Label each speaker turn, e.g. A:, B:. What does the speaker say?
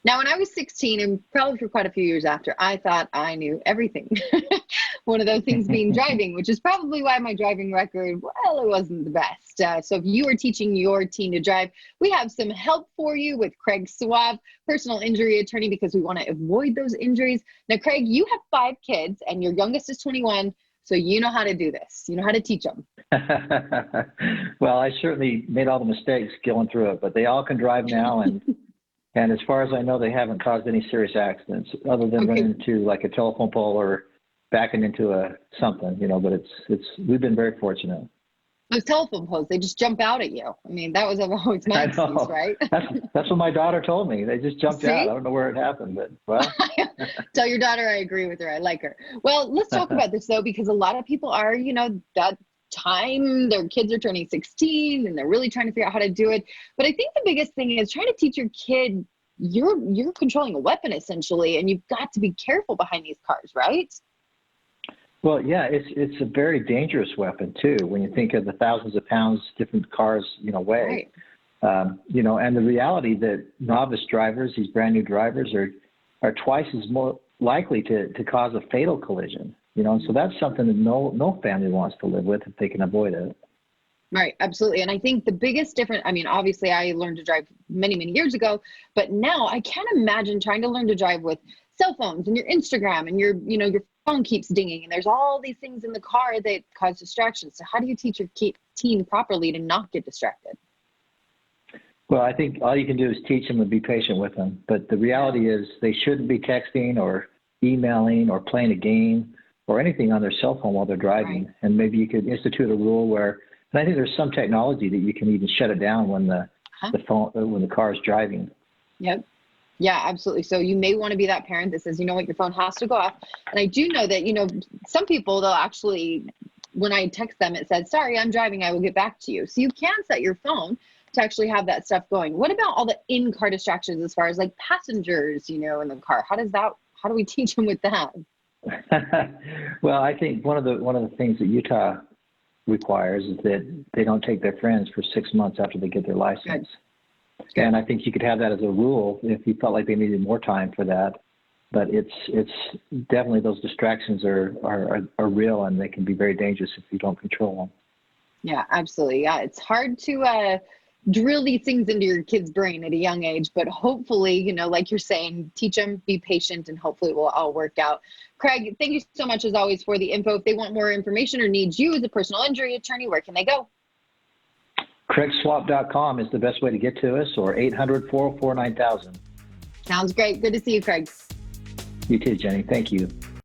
A: Now, when I was 16, and probably for quite a few years after, I thought I knew everything. One of those things being driving, which is probably why my driving record, well, it wasn't the best. So if you are teaching your teen to drive, we have some help for you with Craig Suave, personal injury attorney, because we want to avoid those injuries. Now, Craig, you have 5 kids and your youngest is 21. So you know how to do this. You know how to teach them.
B: Well, I certainly made all the mistakes going through it, but they all can drive now. And as far as I know, they haven't caused any serious accidents other than running into like a telephone pole or backing into something, but we've been very fortunate.
A: Those telephone poles, they just jump out at you. I mean, that was always my excuse, right?
B: That's what my daughter told me. They just jumped out. I don't know where it happened, but well.
A: Tell your daughter I agree with her. I like her. Well, let's talk about this though, because a lot of people are, that time their kids are turning 16 and they're really trying to figure out how to do it. But I think the biggest thing is trying to teach your kid you're controlling a weapon essentially, and you've got to be careful behind these cars, right?
B: Well, yeah, it's a very dangerous weapon too. When you think of the thousands of pounds different cars, weigh,
A: right.
B: And the reality that novice drivers, these brand new drivers, are twice as more likely to cause a fatal collision. And so that's something that no family wants to live with if they can avoid it.
A: Right, absolutely. And I think the biggest difference, I mean, obviously I learned to drive many, many years ago, but now I can't imagine trying to learn to drive with cell phones and your Instagram and your phone keeps dinging and there's all these things in the car that cause distractions. So how do you teach your teen properly to not get distracted?
B: Well, I think all you can do is teach them and be patient with them. But the reality is they shouldn't be texting or emailing or playing a game or anything on their cell phone while they're driving. Right. And maybe you could institute a rule where, and I think there's some technology that you can even shut it down when the car is driving.
A: Yep. Yeah, absolutely. So you may want to be that parent that says, your phone has to go off. And I do know that, some people, they'll actually, when I text them, it says, sorry, I'm driving, I will get back to you. So you can set your phone to actually have that stuff going. What about all the in-car distractions as far as like passengers, in the car? How do we teach them with that?
B: Well, I think one of the things that Utah requires is that they don't take their friends for 6 months after they get their license. Good. And I think you could have that as a rule if you felt like they needed more time for that. But it's definitely, those distractions are real, and they can be very dangerous if you don't control them.
A: Yeah, absolutely. Yeah, it's hard to drill these things into your kid's brain at a young age, but hopefully, like you're saying, teach them, be patient, and hopefully it will all work out. Craig, thank you so much as always for the info. If they want more information or need you as a personal injury attorney, where can they go?
B: CraigSwap.com is the best way to get to us, or 800-404-9000.
A: Sounds great. Good to see you, Craig.
B: You too, Jenny. Thank you.